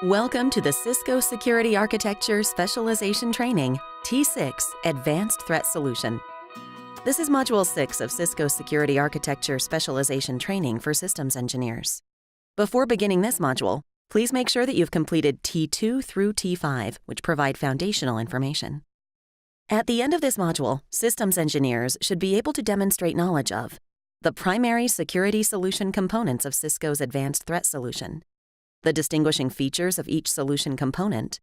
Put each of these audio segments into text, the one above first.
Welcome to the Cisco Security Architecture Specialization Training, T6 Advanced Threat Solution. This is Module 6 of Cisco Security Architecture Specialization Training for Systems Engineers. Before beginning this module, please make sure that you've completed T2 through T5, which provide foundational information. At the end of this module, systems engineers should be able to demonstrate knowledge of the primary security solution components of Cisco's Advanced Threat Solution, the distinguishing features of each solution component,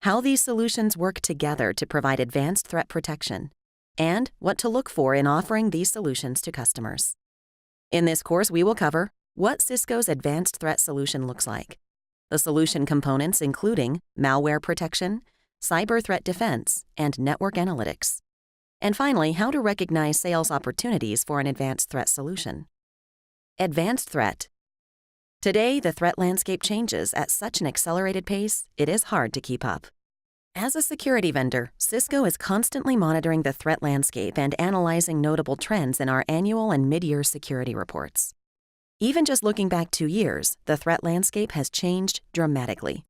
how these solutions work together to provide advanced threat protection, and what to look for in offering these solutions to customers. In this course, we will cover what Cisco's Advanced Threat Solution looks like, the solution components including malware protection, cyber threat defense, and network analytics, and finally, how to recognize sales opportunities for an advanced threat solution. Advanced threat. Today, the threat landscape changes at such an accelerated pace, it is hard to keep up. As a security vendor, Cisco is constantly monitoring the threat landscape and analyzing notable trends in our annual and mid-year security reports. Even just looking back 2 years, the threat landscape has changed dramatically.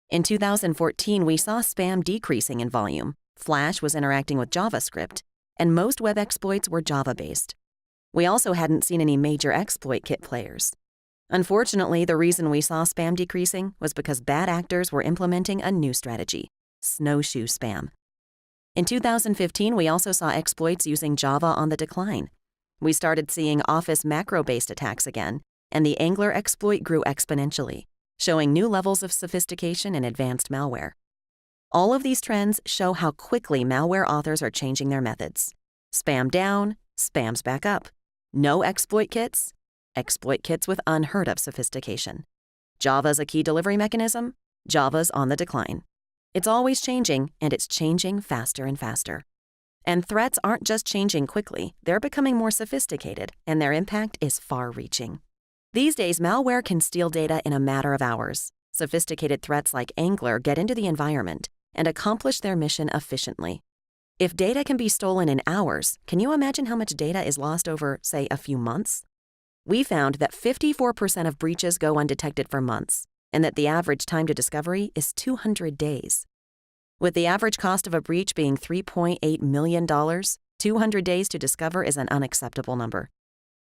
In 2014, we saw spam decreasing in volume, Flash was interacting with JavaScript, and most web exploits were Java-based. We also hadn't seen any major exploit kit players. Unfortunately, the reason we saw spam decreasing was because bad actors were implementing a new strategy: snowshoe spam. In 2015, we also saw exploits using Java on the decline. We started seeing Office macro-based attacks again, and the Angler exploit grew exponentially, showing new levels of sophistication in advanced malware. All of these trends show how quickly malware authors are changing their methods. Spam down, spams back up. No exploit kits, exploit kits with unheard of sophistication. Java's a key delivery mechanism, Java's on the decline. It's always changing, and it's changing faster and faster. And threats aren't just changing quickly, they're becoming more sophisticated, and their impact is far-reaching. These days, malware can steal data in a matter of hours. Sophisticated threats like Angler get into the environment and accomplish their mission efficiently. If data can be stolen in hours, can you imagine how much data is lost over, say, a few months? We found that 54% of breaches go undetected for months, and that the average time to discovery is 200 days. With the average cost of a breach being $3.8 million, 200 days to discover is an unacceptable number.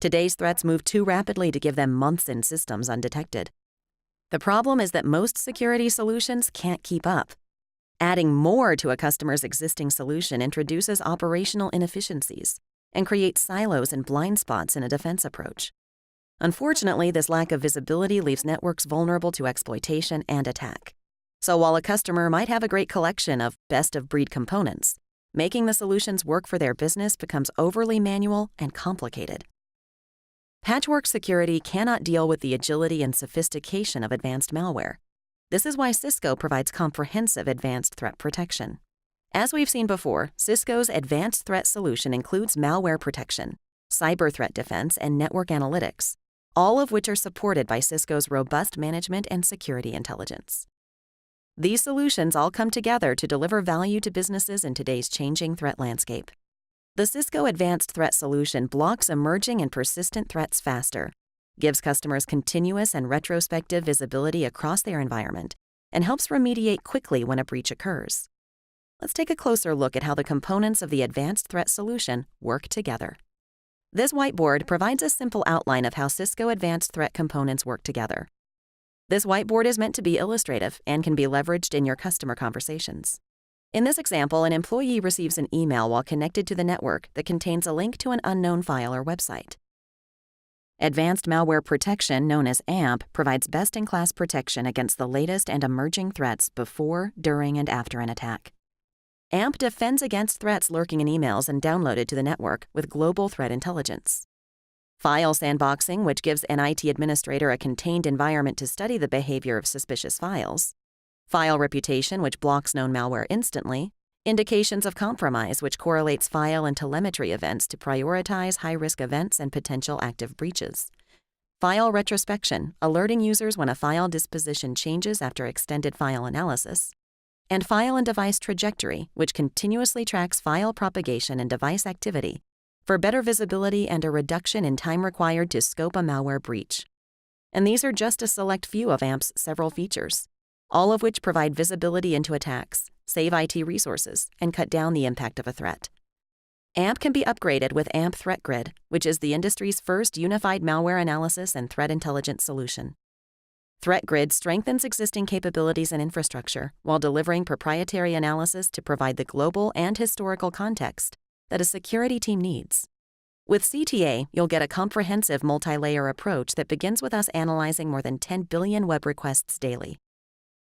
Today's threats move too rapidly to give them months in systems undetected. The problem is that most security solutions can't keep up. Adding more to a customer's existing solution introduces operational inefficiencies and creates silos and blind spots in a defense approach. Unfortunately, this lack of visibility leaves networks vulnerable to exploitation and attack. So while a customer might have a great collection of best-of-breed components, making the solutions work for their business becomes overly manual and complicated. Patchwork security cannot deal with the agility and sophistication of advanced malware. This is why Cisco provides comprehensive advanced threat protection. As we've seen before, Cisco's advanced threat solution includes malware protection, cyber threat defense, and network analytics, all of which are supported by Cisco's robust management and security intelligence. These solutions all come together to deliver value to businesses in today's changing threat landscape. The Cisco Advanced Threat Solution blocks emerging and persistent threats faster, gives customers continuous and retrospective visibility across their environment, and helps remediate quickly when a breach occurs. Let's take a closer look at how the components of the Advanced Threat Solution work together. This whiteboard provides a simple outline of how Cisco Advanced Threat components work together. This whiteboard is meant to be illustrative and can be leveraged in your customer conversations. In this example, an employee receives an email while connected to the network that contains a link to an unknown file or website. Advanced Malware Protection, known as AMP, provides best-in-class protection against the latest and emerging threats before, during, and after an attack. AMP defends against threats lurking in emails and downloaded to the network with global threat intelligence. File sandboxing, which gives an IT administrator a contained environment to study the behavior of suspicious files. File reputation, which blocks known malware instantly. Indications of compromise, which correlates file and telemetry events to prioritize high-risk events and potential active breaches. File retrospection, alerting users when a file disposition changes after extended file analysis. And file and device trajectory, which continuously tracks file propagation and device activity for better visibility and a reduction in time required to scope a malware breach. And these are just a select few of AMP's several features. all of which provide visibility into attacks, save IT resources, and cut down the impact of a threat. AMP can be upgraded with AMP Threat Grid, which is the industry's first unified malware analysis and threat intelligence solution. Threat Grid strengthens existing capabilities and infrastructure while delivering proprietary analysis to provide the global and historical context that a security team needs. With CTA, you'll get a comprehensive multi-layer approach that begins with us analyzing more than 10 billion web requests daily.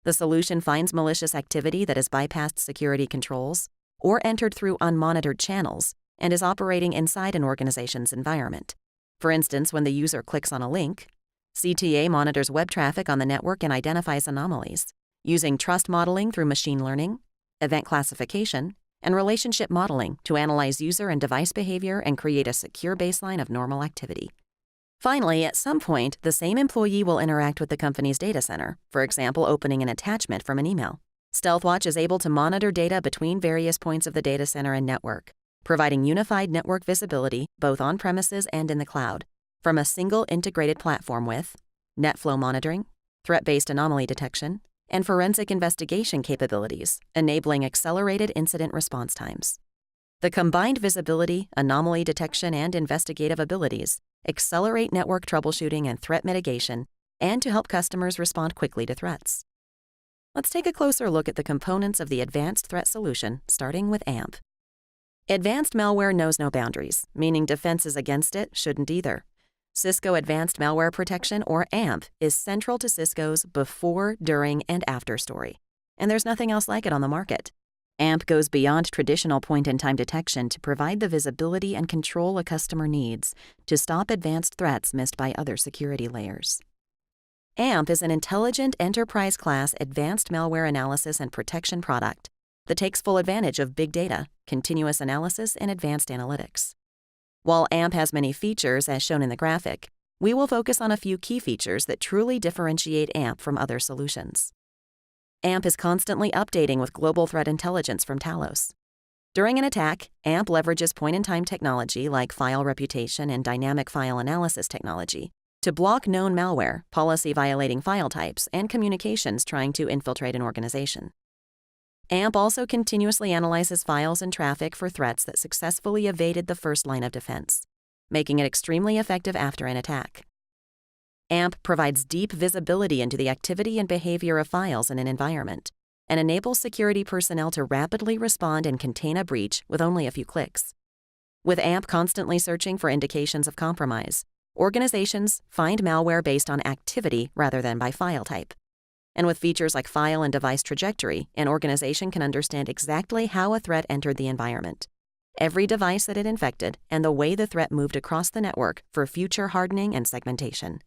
The solution finds malicious activity that has bypassed security controls or entered through unmonitored channels and is operating inside an organization's environment. For instance, when the user clicks on a link, CTA monitors web traffic on the network and identifies anomalies, using trust modeling through machine learning, event classification, and relationship modeling to analyze user and device behavior and create a secure baseline of normal activity. Finally, at some point, the same employee will interact with the company's data center, for example, opening an attachment from an email. StealthWatch is able to monitor data between various points of the data center and network, providing unified network visibility both on-premises and in the cloud, from a single integrated platform with NetFlow monitoring, threat-based anomaly detection, and forensic investigation capabilities, enabling accelerated incident response times. The combined visibility, anomaly detection, and investigative abilities accelerate network troubleshooting and threat mitigation, and to help customers respond quickly to threats. Let's take a closer look at the components of the advanced threat solution, starting with AMP. Advanced malware knows no boundaries, meaning defenses against it shouldn't either. Cisco Advanced Malware Protection, or AMP, is central to Cisco's before, during, and after story, and there's nothing else like it on the market. AMP goes beyond traditional point-in-time detection to provide the visibility and control a customer needs to stop advanced threats missed by other security layers. AMP is an intelligent enterprise-class advanced malware analysis and protection product that takes full advantage of big data, continuous analysis, and advanced analytics. While AMP has many features, as shown in the graphic, we will focus on a few key features that truly differentiate AMP from other solutions. AMP is constantly updating with global threat intelligence from Talos. During an attack, AMP leverages point-in-time technology like file reputation and dynamic file analysis technology to block known malware, policy-violating file types, and communications trying to infiltrate an organization. AMP also continuously analyzes files and traffic for threats that successfully evaded the first line of defense, making it extremely effective after an attack. AMP provides deep visibility into the activity and behavior of files in an environment and enables security personnel to rapidly respond and contain a breach with only a few clicks. With AMP constantly searching for indications of compromise, organizations find malware based on activity rather than by file type. And with features like file and device trajectory, an organization can understand exactly how a threat entered the environment, every device that it infected, and the way the threat moved across the network for future hardening and segmentation.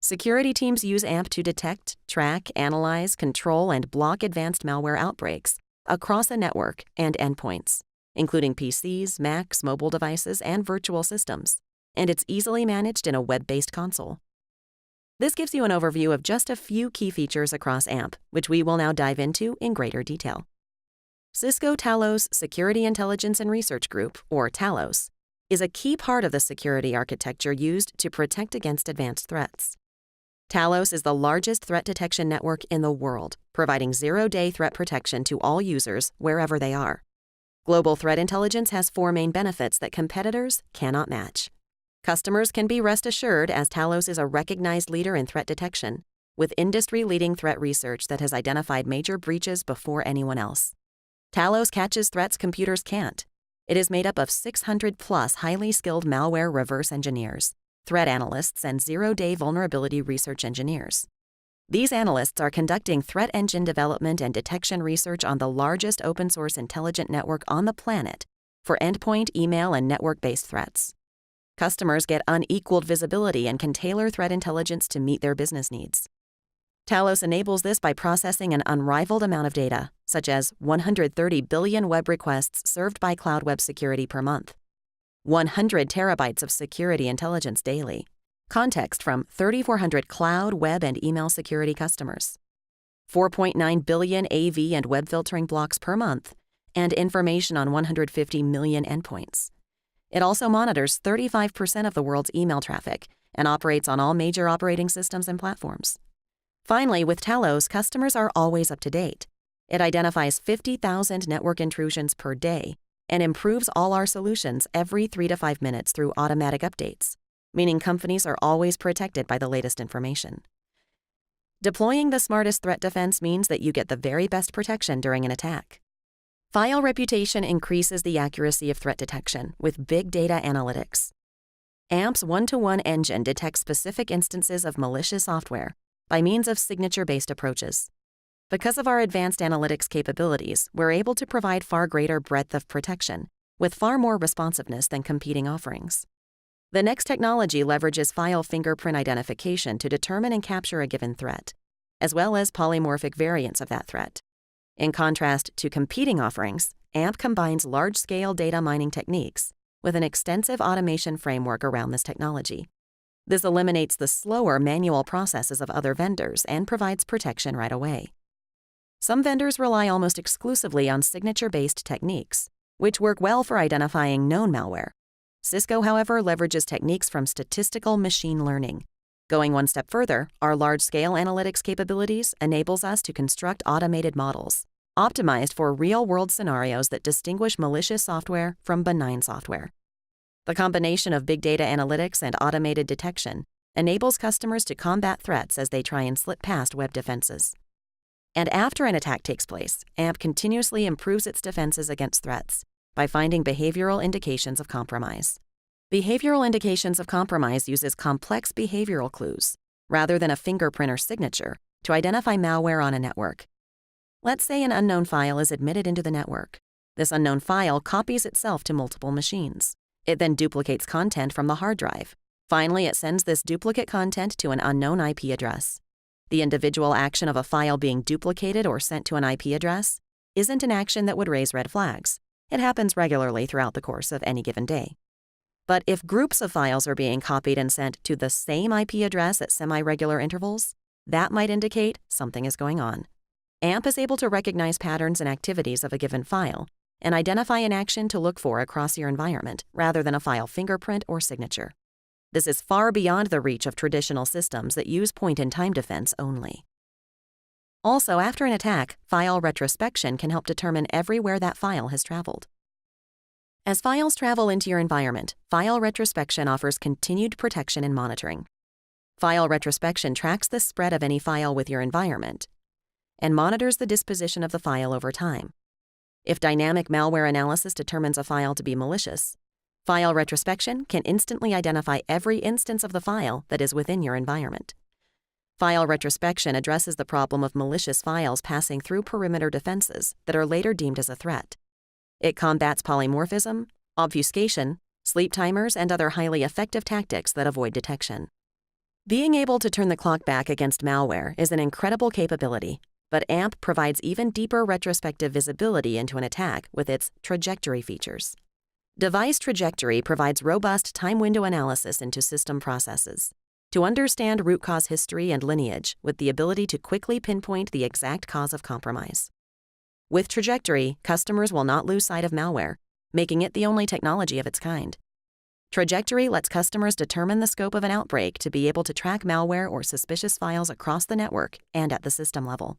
Security teams use AMP to detect, track, analyze, control, and block advanced malware outbreaks across a network and endpoints, including PCs, Macs, mobile devices, and virtual systems, and it's easily managed in a web-based console. This gives you an overview of just a few key features across AMP, which we will now dive into in greater detail. Cisco Talos Security Intelligence and Research Group, or Talos, is a key part of the security architecture used to protect against advanced threats. Talos is the largest threat detection network in the world, providing zero-day threat protection to all users wherever they are. Global threat intelligence has 4 main benefits that competitors cannot match. Customers can be rest assured as Talos is a recognized leader in threat detection, with industry-leading threat research that has identified major breaches before anyone else. Talos catches threats computers can't. It is made up of 600-plus highly skilled malware reverse engineers, threat analysts, and zero-day vulnerability research engineers. These analysts are conducting threat engine development and detection research on the largest open-source intelligent network on the planet for endpoint, email, and network-based threats. Customers get unequaled visibility and can tailor threat intelligence to meet their business needs. Talos enables this by processing an unrivaled amount of data, such as 130 billion web requests served by cloud web security per month, 100 terabytes of security intelligence daily, context from 3,400 cloud, web, and email security customers, 4.9 billion AV and web filtering blocks per month, and information on 150 million endpoints. It also monitors 35% of the world's email traffic and operates on all major operating systems and platforms. Finally, with Talos, customers are always up to date. It identifies 50,000 network intrusions per day and improves all our solutions every 3 to 5 minutes through automatic updates, meaning companies are always protected by the latest information. Deploying the smartest threat defense means that you get the very best protection during an attack. File reputation increases the accuracy of threat detection with big data analytics. AMP's one-to-one engine detects specific instances of malicious software by means of signature-based approaches. Because of our advanced analytics capabilities, we're able to provide far greater breadth of protection with far more responsiveness than competing offerings. The next technology leverages file fingerprint identification to determine and capture a given threat, as well as polymorphic variants of that threat. In contrast to competing offerings, AMP combines large-scale data mining techniques with an extensive automation framework around this technology. This eliminates the slower manual processes of other vendors and provides protection right away. Some vendors rely almost exclusively on signature-based techniques, which work well for identifying known malware. Cisco, however, leverages techniques from statistical machine learning. Going one step further, our large-scale analytics capabilities enables us to construct automated models, optimized for real-world scenarios that distinguish malicious software from benign software. The combination of big data analytics and automated detection enables customers to combat threats as they try and slip past web defenses. And after an attack takes place, AMP continuously improves its defenses against threats by finding behavioral indications of compromise. Behavioral indications of compromise uses complex behavioral clues, rather than a fingerprint or signature, to identify malware on a network. Let's say an unknown file is admitted into the network. This unknown file copies itself to multiple machines. It then duplicates content from the hard drive. Finally, it sends this duplicate content to an unknown IP address. The individual action of a file being duplicated or sent to an IP address isn't an action that would raise red flags. It happens regularly throughout the course of any given day. But if groups of files are being copied and sent to the same IP address at semi-regular intervals, that might indicate something is going on. AMP is able to recognize patterns and activities of a given file and identify an action to look for across your environment rather than a file fingerprint or signature. This is far beyond the reach of traditional systems that use point-in-time defense only. Also, after an attack, file retrospection can help determine everywhere that file has traveled. As files travel into your environment, file retrospection offers continued protection and monitoring. File retrospection tracks the spread of any file with your environment and monitors the disposition of the file over time. If dynamic malware analysis determines a file to be malicious, file retrospection can instantly identify every instance of the file that is within your environment. File retrospection addresses the problem of malicious files passing through perimeter defenses that are later deemed as a threat. It combats polymorphism, obfuscation, sleep timers, and other highly effective tactics that avoid detection. Being able to turn the clock back against malware is an incredible capability, but AMP provides even deeper retrospective visibility into an attack with its trajectory features. Device trajectory provides robust time window analysis into system processes to understand root cause history and lineage with the ability to quickly pinpoint the exact cause of compromise. With trajectory, customers will not lose sight of malware, making it the only technology of its kind. Trajectory lets customers determine the scope of an outbreak to be able to track malware or suspicious files across the network and at the system level.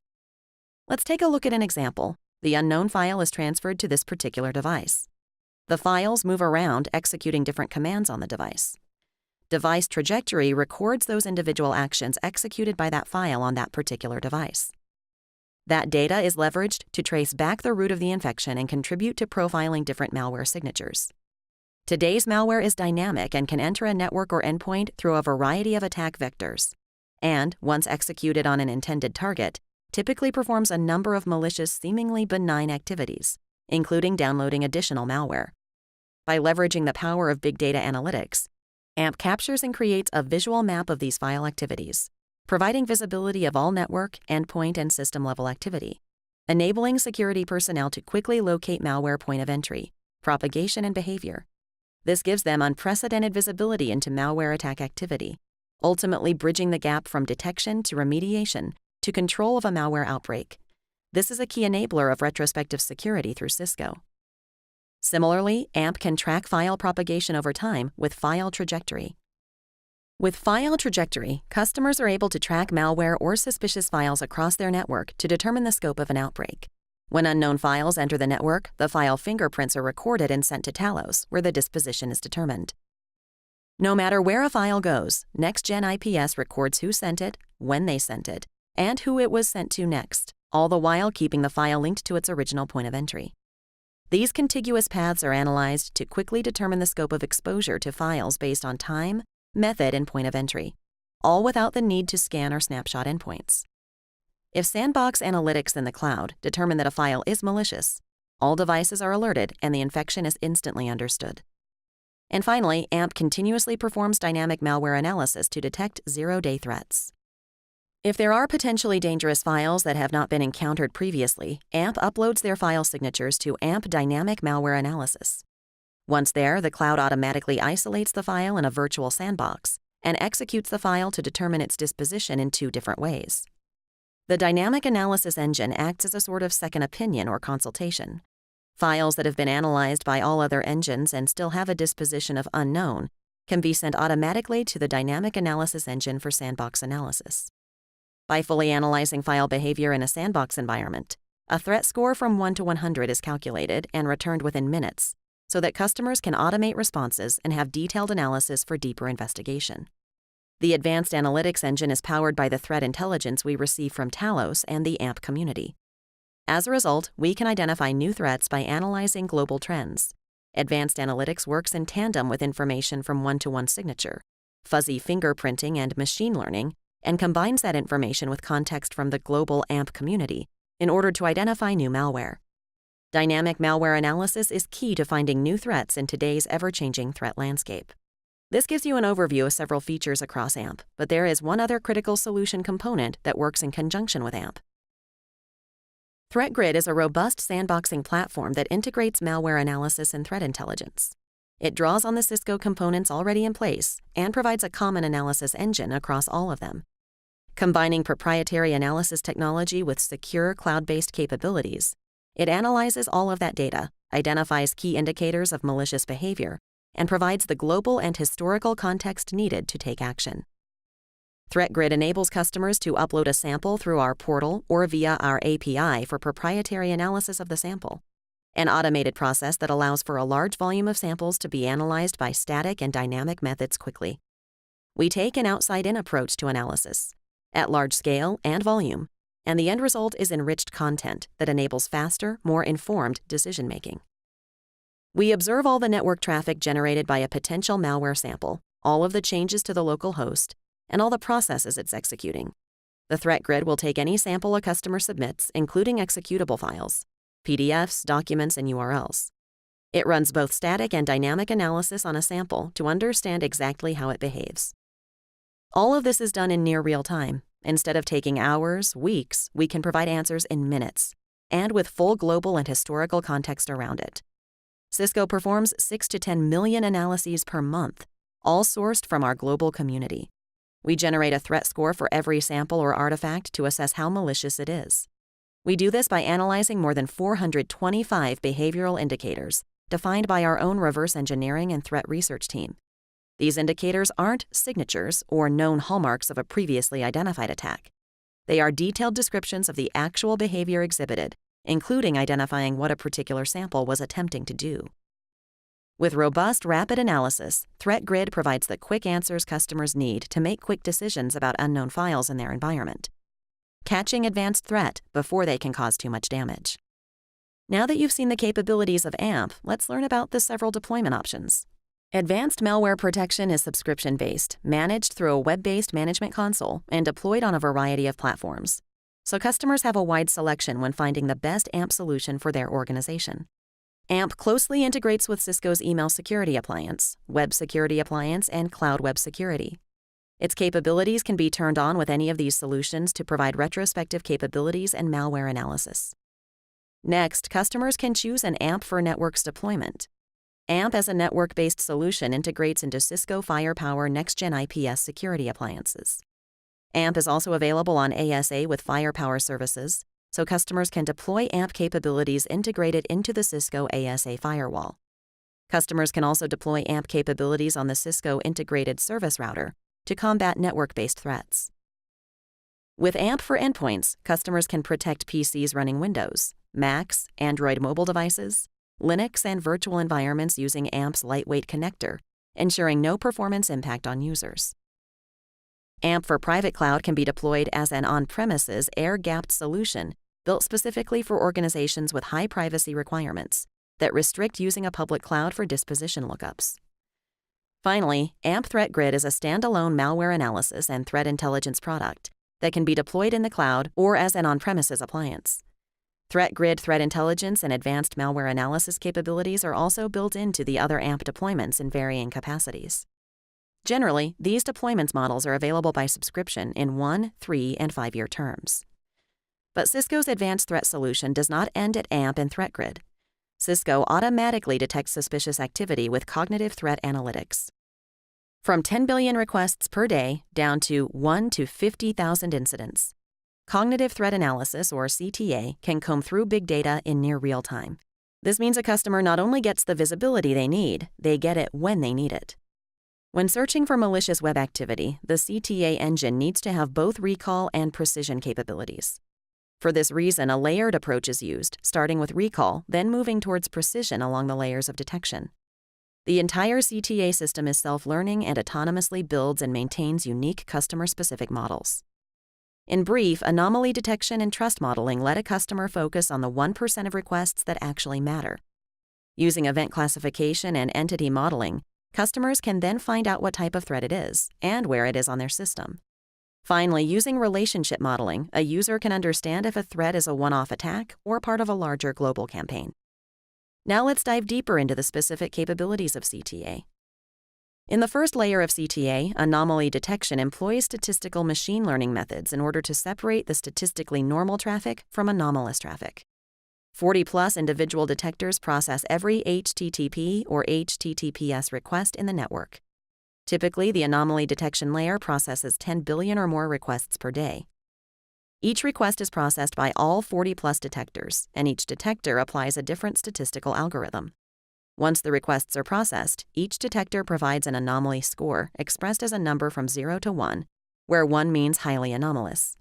Let's take a look at an example. The unknown file is transferred to this particular device. The files move around, executing different commands on the device. Device trajectory records those individual actions executed by that file on that particular device. That data is leveraged to trace back the root of the infection and contribute to profiling different malware signatures. Today's malware is dynamic and can enter a network or endpoint through a variety of attack vectors, and, once executed on an intended target, typically performs a number of malicious, seemingly benign activities, including downloading additional malware. By leveraging the power of big data analytics, AMP captures and creates a visual map of these file activities, providing visibility of all network, endpoint, and system-level activity, enabling security personnel to quickly locate malware point of entry, propagation, and behavior. This gives them unprecedented visibility into malware attack activity, ultimately bridging the gap from detection to remediation to control of a malware outbreak. This is a key enabler of retrospective security through Cisco. Similarly, AMP can track file propagation over time with file trajectory. With File Trajectory, customers are able to track malware or suspicious files across their network to determine the scope of an outbreak. When unknown files enter the network, the file fingerprints are recorded and sent to Talos, where the disposition is determined. No matter where a file goes, Next-Gen IPS records who sent it, when they sent it, and who it was sent to next, all the while keeping the file linked to its original point of entry. These contiguous paths are analyzed to quickly determine the scope of exposure to files based on time, method, and point of entry, all without the need to scan or snapshot endpoints. If Sandbox Analytics in the cloud determine that a file is malicious, all devices are alerted and the infection is instantly understood. And finally, AMP continuously performs dynamic malware analysis to detect zero-day threats. If there are potentially dangerous files that have not been encountered previously, AMP uploads their file signatures to AMP Dynamic Malware Analysis. Once there, the cloud automatically isolates the file in a virtual sandbox and executes the file to determine its disposition in two different ways. The dynamic analysis engine acts as a sort of second opinion or consultation. Files that have been analyzed by all other engines and still have a disposition of unknown can be sent automatically to the dynamic analysis engine for sandbox analysis. By fully analyzing file behavior in a sandbox environment, a threat score from 1 to 100 is calculated and returned within minutes, so that customers can automate responses and have detailed analysis for deeper investigation. The advanced analytics engine is powered by the threat intelligence we receive from Talos and the AMP community. As a result, we can identify new threats by analyzing global trends. Advanced analytics works in tandem with information from one-to-one signature, fuzzy fingerprinting, and machine learning, and combines that information with context from the global AMP community in order to identify new malware. Dynamic malware analysis is key to finding new threats in today's ever-changing threat landscape. This gives you an overview of several features across AMP, but there is one other critical solution component that works in conjunction with AMP. ThreatGrid is a robust sandboxing platform that integrates malware analysis and threat intelligence. It draws on the Cisco components already in place and provides a common analysis engine across all of them. Combining proprietary analysis technology with secure cloud-based capabilities, it analyzes all of that data, identifies key indicators of malicious behavior, and provides the global and historical context needed to take action. ThreatGrid enables customers to upload a sample through our portal or via our API for proprietary analysis of the sample, an automated process that allows for a large volume of samples to be analyzed by static and dynamic methods quickly. We take an outside-in approach to analysis, at large scale and volume, and the end result is enriched content that enables faster, more informed decision-making. We observe all the network traffic generated by a potential malware sample, all of the changes to the local host, and all the processes it's executing. The threat grid will take any sample a customer submits, including executable files, PDFs, documents, and URLs. It runs both static and dynamic analysis on a sample to understand exactly how it behaves. All of this is done in near real time. Instead of taking hours, weeks, we can provide answers in minutes, and with full global and historical context around it. Cisco performs 6 to 10 million analyses per month, all sourced from our global community. We generate a threat score for every sample or artifact to assess how malicious it is. We do this by analyzing more than 425 behavioral indicators defined by our own reverse engineering and threat research team. These indicators aren't signatures or known hallmarks of a previously identified attack. They are detailed descriptions of the actual behavior exhibited, including identifying what a particular sample was attempting to do. With robust, rapid analysis, ThreatGrid provides the quick answers customers need to make quick decisions about unknown files in their environment, catching advanced threat before they can cause too much damage. Now that you've seen the capabilities of AMP, let's learn about the several deployment options. Advanced malware protection is subscription-based, managed through a web-based management console, and deployed on a variety of platforms. So customers have a wide selection when finding the best AMP solution for their organization. AMP closely integrates with Cisco's email security appliance, web security appliance, and cloud web security. Its capabilities can be turned on with any of these solutions to provide retrospective capabilities and malware analysis. Next, customers can choose an AMP for Networks deployment. AMP as a network-based solution integrates into Cisco Firepower Next-Gen IPS security appliances. AMP is also available on ASA with Firepower services, so customers can deploy AMP capabilities integrated into the Cisco ASA firewall. Customers can also deploy AMP capabilities on the Cisco Integrated Service Router to combat network-based threats. With AMP for endpoints, customers can protect PCs running Windows, Macs, Android mobile devices, Linux, and virtual environments using AMP's lightweight connector, ensuring no performance impact on users. AMP for private cloud can be deployed as an on-premises air-gapped solution built specifically for organizations with high privacy requirements that restrict using a public cloud for disposition lookups. Finally, AMP Threat Grid is a standalone malware analysis and threat intelligence product that can be deployed in the cloud or as an on-premises appliance. Threat Grid threat intelligence and advanced malware analysis capabilities are also built into the other AMP deployments in varying capacities. Generally, these deployments models are available by subscription in 1, 3, and 5-year terms. But Cisco's advanced threat solution does not end at AMP and Threat Grid. Cisco automatically detects suspicious activity with cognitive threat analytics. From 10 billion requests per day down to 1 to 50,000 incidents, cognitive threat analysis, or CTA, can comb through big data in near real time. This means a customer not only gets the visibility they need, they get it when they need it. When searching for malicious web activity, the CTA engine needs to have both recall and precision capabilities. For this reason, a layered approach is used, starting with recall, then moving towards precision along the layers of detection. The entire CTA system is self-learning and autonomously builds and maintains unique customer-specific models. In brief, anomaly detection and trust modeling let a customer focus on the 1% of requests that actually matter. Using event classification and entity modeling, customers can then find out what type of threat it is and where it is on their system. Finally, using relationship modeling, a user can understand if a threat is a one-off attack or part of a larger global campaign. Now let's dive deeper into the specific capabilities of CTA. In the first layer of CTA, anomaly detection employs statistical machine learning methods in order to separate the statistically normal traffic from anomalous traffic. 40+ individual detectors process every HTTP or HTTPS request in the network. Typically, the anomaly detection layer processes 10 billion or more requests per day. Each request is processed by all 40+ detectors, and each detector applies a different statistical algorithm. Once the requests are processed, each detector provides an anomaly score expressed as a number from 0 to 1, where 1 means highly anomalous.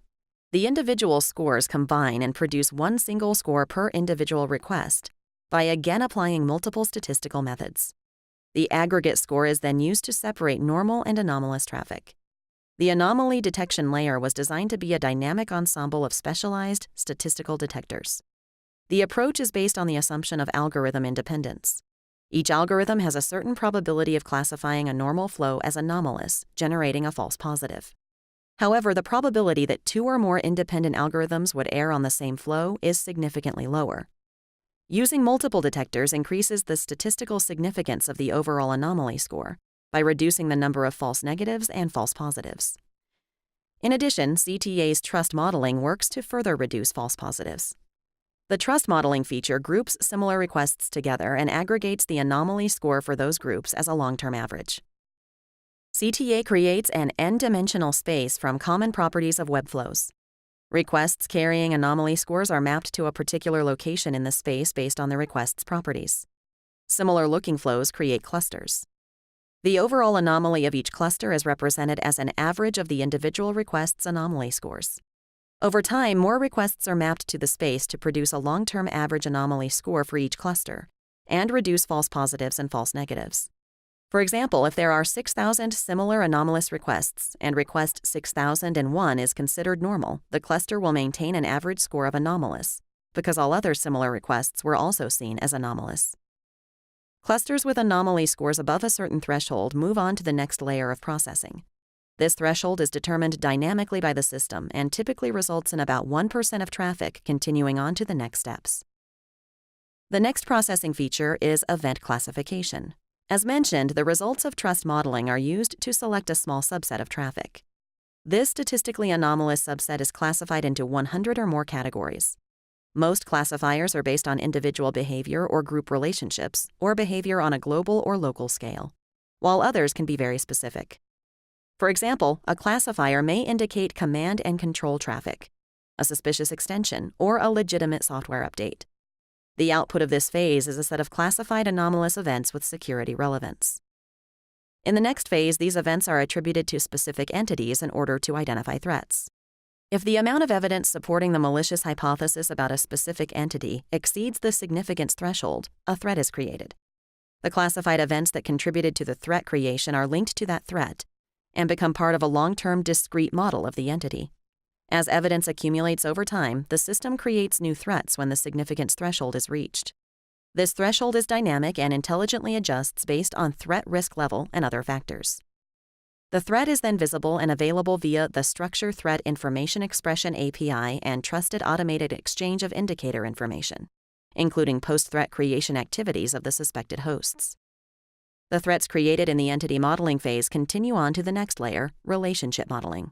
The individual scores combine and produce one single score per individual request by again applying multiple statistical methods. The aggregate score is then used to separate normal and anomalous traffic. The anomaly detection layer was designed to be a dynamic ensemble of specialized statistical detectors. The approach is based on the assumption of algorithm independence. Each algorithm has a certain probability of classifying a normal flow as anomalous, generating a false positive. However, the probability that 2 or more independent algorithms would err on the same flow is significantly lower. Using multiple detectors increases the statistical significance of the overall anomaly score by reducing the number of false negatives and false positives. In addition, CTA's trust modeling works to further reduce false positives. The trust modeling feature groups similar requests together and aggregates the anomaly score for those groups as a long-term average. CTA creates an n-dimensional space from common properties of web flows. Requests carrying anomaly scores are mapped to a particular location in the space based on the request's properties. Similar-looking flows create clusters. The overall anomaly of each cluster is represented as an average of the individual request's anomaly scores. Over time, more requests are mapped to the space to produce a long-term average anomaly score for each cluster and reduce false positives and false negatives. For example, if there are 6,000 similar anomalous requests and request 6001 is considered normal, the cluster will maintain an average score of anomalous, because all other similar requests were also seen as anomalous. Clusters with anomaly scores above a certain threshold move on to the next layer of processing. This threshold is determined dynamically by the system and typically results in about 1% of traffic continuing on to the next steps. The next processing feature is event classification. As mentioned, the results of trust modeling are used to select a small subset of traffic. This statistically anomalous subset is classified into 100 or more categories. Most classifiers are based on individual behavior or group relationships, or behavior on a global or local scale, while others can be very specific. For example, a classifier may indicate command and control traffic, a suspicious extension, or a legitimate software update. The output of this phase is a set of classified anomalous events with security relevance. In the next phase, these events are attributed to specific entities in order to identify threats. If the amount of evidence supporting the malicious hypothesis about a specific entity exceeds the significance threshold, a threat is created. The classified events that contributed to the threat creation are linked to that threat and become part of a long-term discrete model of the entity. As evidence accumulates over time, the system creates new threats when the significance threshold is reached. This threshold is dynamic and intelligently adjusts based on threat risk level and other factors. The threat is then visible and available via the Structure Threat Information Expression API and trusted automated exchange of indicator information, including post-threat creation activities of the suspected hosts. The threats created in the entity modeling phase continue on to the next layer, relationship modeling.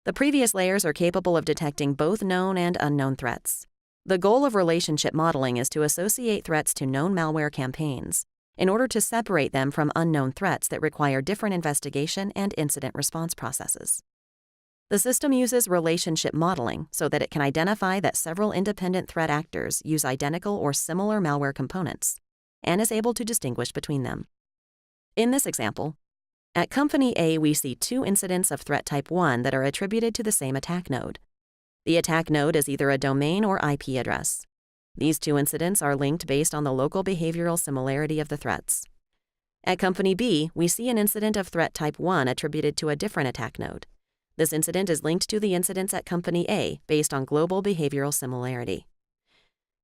The previous layers are capable of detecting both known and unknown threats. The goal of relationship modeling is to associate threats to known malware campaigns in order to separate them from unknown threats that require different investigation and incident response processes. The system uses relationship modeling so that it can identify that several independent threat actors use identical or similar malware components and is able to distinguish between them. In this example, at Company A, we see two incidents of threat type 1 that are attributed to the same attack node. The attack node is either a domain or IP address. These two incidents are linked based on the local behavioral similarity of the threats. At Company B, we see an incident of threat type 1 attributed to a different attack node. This incident is linked to the incidents at Company A based on global behavioral similarity.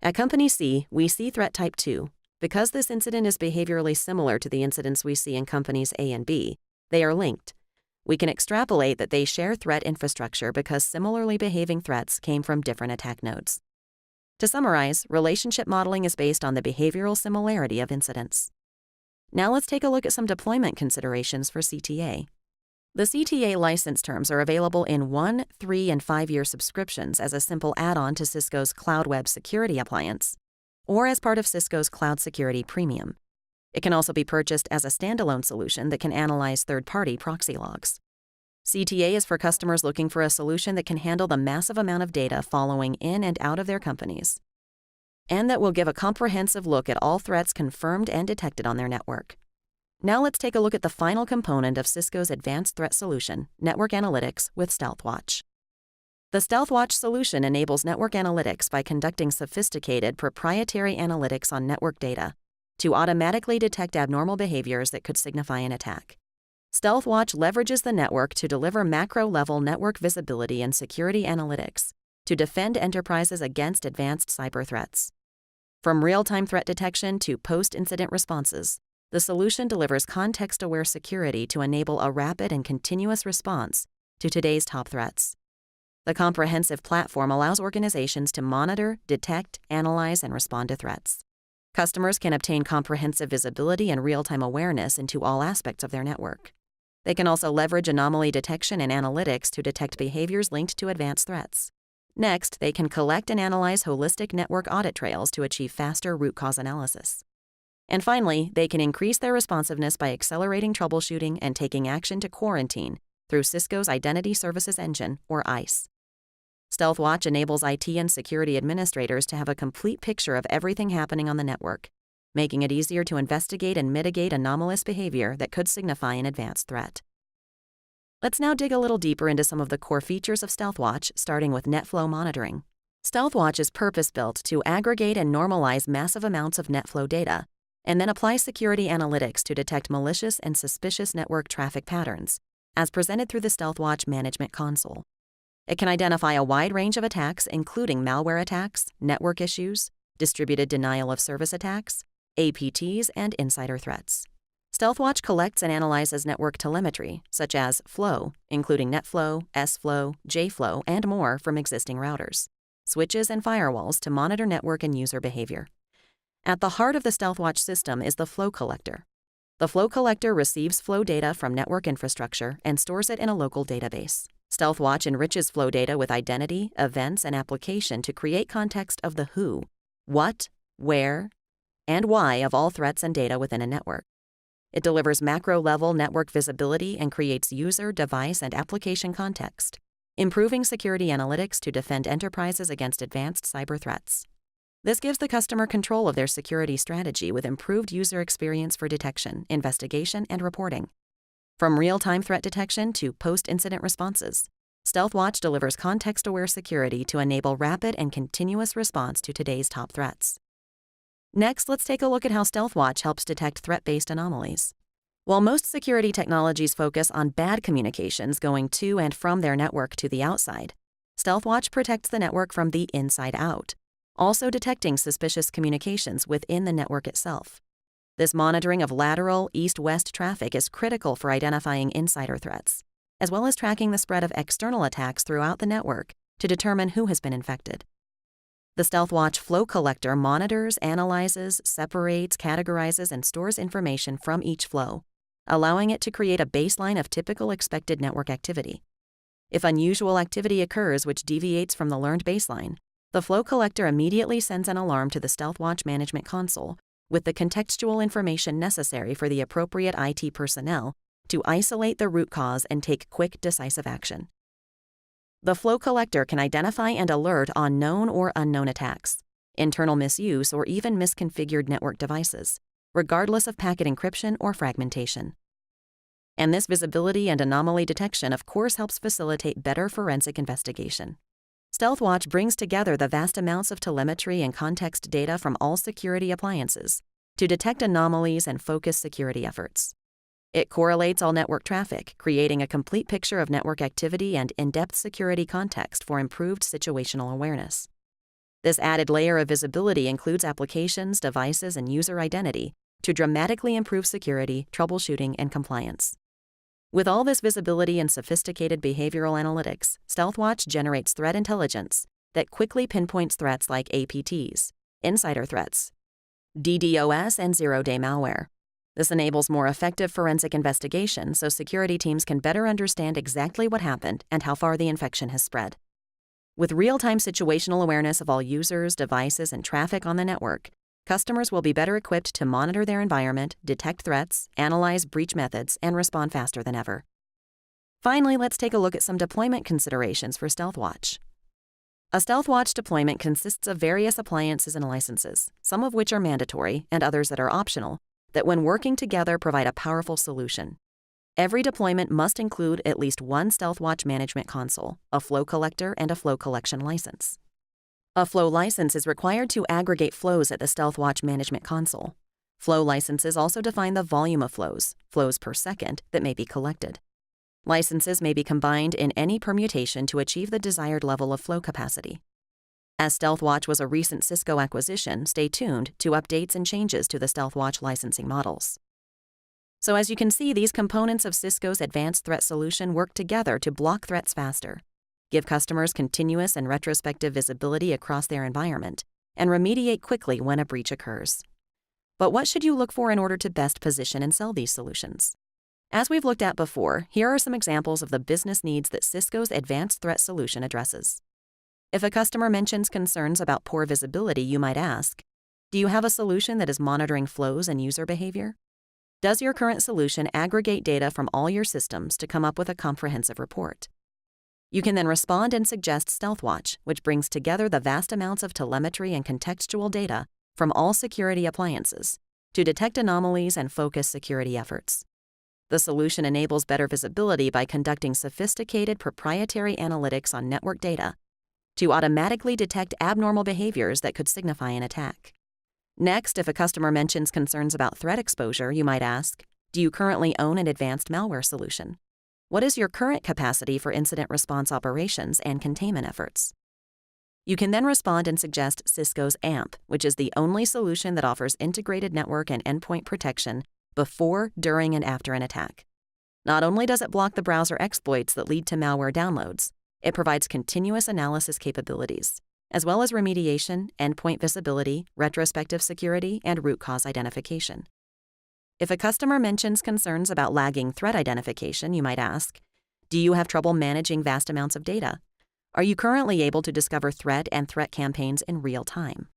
At Company C, we see threat type 2. Because this incident is behaviorally similar to the incidents we see in Companies A and B, they are linked. We can extrapolate that they share threat infrastructure because similarly behaving threats came from different attack nodes. To summarize, relationship modeling is based on the behavioral similarity of incidents. Now let's take a look at some deployment considerations for CTA. The CTA license terms are available in 1, 3, and 5-year subscriptions as a simple add-on to Cisco's Cloud Web Security appliance, or as part of Cisco's Cloud Security Premium. It can also be purchased as a standalone solution that can analyze third-party proxy logs. CTA is for customers looking for a solution that can handle the massive amount of data following in and out of their companies, and that will give a comprehensive look at all threats confirmed and detected on their network. Now let's take a look at the final component of Cisco's advanced threat solution, network analytics with StealthWatch. The StealthWatch solution enables network analytics by conducting sophisticated proprietary analytics on network data to automatically detect abnormal behaviors that could signify an attack. StealthWatch leverages the network to deliver macro-level network visibility and security analytics to defend enterprises against advanced cyber threats. From real-time threat detection to post-incident responses, the solution delivers context-aware security to enable a rapid and continuous response to today's top threats. The comprehensive platform allows organizations to monitor, detect, analyze, and respond to threats. Customers can obtain comprehensive visibility and real-time awareness into all aspects of their network. They can also leverage anomaly detection and analytics to detect behaviors linked to advanced threats. Next, they can collect and analyze holistic network audit trails to achieve faster root cause analysis. And finally, they can increase their responsiveness by accelerating troubleshooting and taking action to quarantine through Cisco's Identity Services Engine, or ISE. StealthWatch enables IT and security administrators to have a complete picture of everything happening on the network, making it easier to investigate and mitigate anomalous behavior that could signify an advanced threat. Let's now dig a little deeper into some of the core features of StealthWatch, starting with NetFlow monitoring. StealthWatch is purpose-built to aggregate and normalize massive amounts of NetFlow data, and then apply security analytics to detect malicious and suspicious network traffic patterns, as presented through the StealthWatch Management Console. It can identify a wide range of attacks, including malware attacks, network issues, distributed denial of service attacks, APTs, and insider threats. StealthWatch collects and analyzes network telemetry, such as flow, including NetFlow, SFlow, JFlow, and more from existing routers, switches, and firewalls to monitor network and user behavior. At the heart of the StealthWatch system is the flow collector. The flow collector receives flow data from network infrastructure and stores it in a local database. StealthWatch enriches flow data with identity, events, and application to create context of the who, what, where, and why of all threats and data within a network. It delivers macro-level network visibility and creates user, device, and application context, improving security analytics to defend enterprises against advanced cyber threats. This gives the customer control of their security strategy with improved user experience for detection, investigation, and reporting. From real-time threat detection to post-incident responses, StealthWatch delivers context-aware security to enable rapid and continuous response to today's top threats. Next, let's take a look at how StealthWatch helps detect threat-based anomalies. While most security technologies focus on bad communications going to and from their network to the outside, StealthWatch protects the network from the inside out, also detecting suspicious communications within the network itself. This monitoring of lateral east-west traffic is critical for identifying insider threats, as well as tracking the spread of external attacks throughout the network to determine who has been infected. The StealthWatch Flow Collector monitors, analyzes, separates, categorizes, and stores information from each flow, allowing it to create a baseline of typical expected network activity. If unusual activity occurs which deviates from the learned baseline, the Flow Collector immediately sends an alarm to the StealthWatch Management Console with the contextual information necessary for the appropriate IT personnel to isolate the root cause and take quick, decisive action. The Flow Collector can identify and alert on known or unknown attacks, internal misuse, or even misconfigured network devices, regardless of packet encryption or fragmentation. And this visibility and anomaly detection, of course, helps facilitate better forensic investigation. StealthWatch brings together the vast amounts of telemetry and context data from all security appliances to detect anomalies and focus security efforts. It correlates all network traffic, creating a complete picture of network activity and in-depth security context for improved situational awareness. This added layer of visibility includes applications, devices, and user identity to dramatically improve security, troubleshooting, and compliance. With all this visibility and sophisticated behavioral analytics, StealthWatch generates threat intelligence that quickly pinpoints threats like APTs, insider threats, DDoS, and zero-day malware. This enables more effective forensic investigation so security teams can better understand exactly what happened and how far the infection has spread. With real-time situational awareness of all users, devices, and traffic on the network, customers will be better equipped to monitor their environment, detect threats, analyze breach methods, and respond faster than ever. Finally, let's take a look at some deployment considerations for StealthWatch. A StealthWatch deployment consists of various appliances and licenses, some of which are mandatory and others that are optional, that when working together provide a powerful solution. Every deployment must include at least one StealthWatch Management Console, a Flow Collector, and a Flow Collection license. A Flow license is required to aggregate flows at the StealthWatch Management Console. Flow licenses also define the volume of flows per second, that may be collected. Licenses may be combined in any permutation to achieve the desired level of flow capacity. As StealthWatch was a recent Cisco acquisition, stay tuned to updates and changes to the StealthWatch licensing models. So as you can see, these components of Cisco's advanced threat solution work together to block threats faster, give customers continuous and retrospective visibility across their environment, and remediate quickly when a breach occurs. But what should you look for in order to best position and sell these solutions? As we've looked at before, here are some examples of the business needs that Cisco's advanced threat solution addresses. If a customer mentions concerns about poor visibility, you might ask, do you have a solution that is monitoring flows and user behavior? Does your current solution aggregate data from all your systems to come up with a comprehensive report? You can then respond and suggest StealthWatch, which brings together the vast amounts of telemetry and contextual data from all security appliances to detect anomalies and focus security efforts. The solution enables better visibility by conducting sophisticated proprietary analytics on network data to automatically detect abnormal behaviors that could signify an attack. Next, if a customer mentions concerns about threat exposure, you might ask, do you currently own an advanced malware solution? What is your current capacity for incident response operations and containment efforts? You can then respond and suggest Cisco's AMP, which is the only solution that offers integrated network and endpoint protection before, during, and after an attack. Not only does it block the browser exploits that lead to malware downloads, it provides continuous analysis capabilities, as well as remediation, endpoint visibility, retrospective security, and root cause identification. If a customer mentions concerns about lagging threat identification, you might ask, do you have trouble managing vast amounts of data? Are you currently able to discover threat and threat campaigns in real time?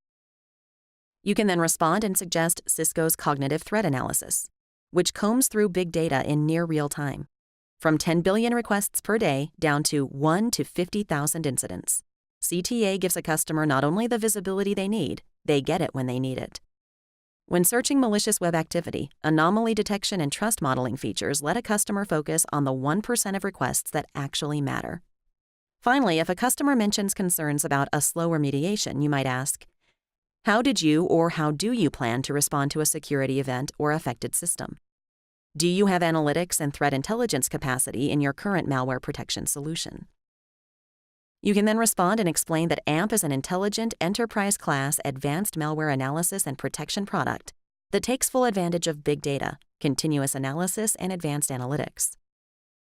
You can then respond and suggest Cisco's cognitive threat analysis, which combs through big data in near real time, from 10 billion requests per day down to 1 to 50,000 incidents. CTA gives a customer not only the visibility they need, they get it when they need it. When searching malicious web activity, anomaly detection and trust modeling features let a customer focus on the 1% of requests that actually matter. Finally, if a customer mentions concerns about a slow remediation, you might ask, how did you or how do you plan to respond to a security event or affected system? Do you have analytics and threat intelligence capacity in your current malware protection solution? You can then respond and explain that AMP is an intelligent, enterprise-class, advanced malware analysis and protection product that takes full advantage of big data, continuous analysis, and advanced analytics.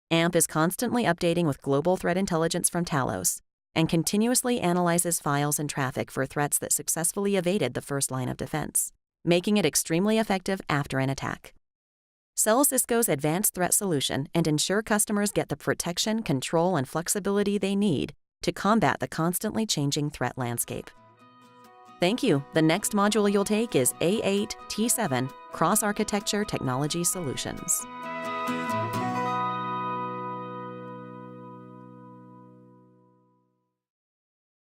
AMP is constantly updating with global threat intelligence from Talos and continuously analyzes files and traffic for threats that successfully evaded the first line of defense, making it extremely effective after an attack. Sell Cisco's advanced threat solution and ensure customers get the protection, control, and flexibility they need to combat the constantly changing threat landscape. Thank you. The next module you'll take is A8 T7 Cross-Architecture Technology Solutions.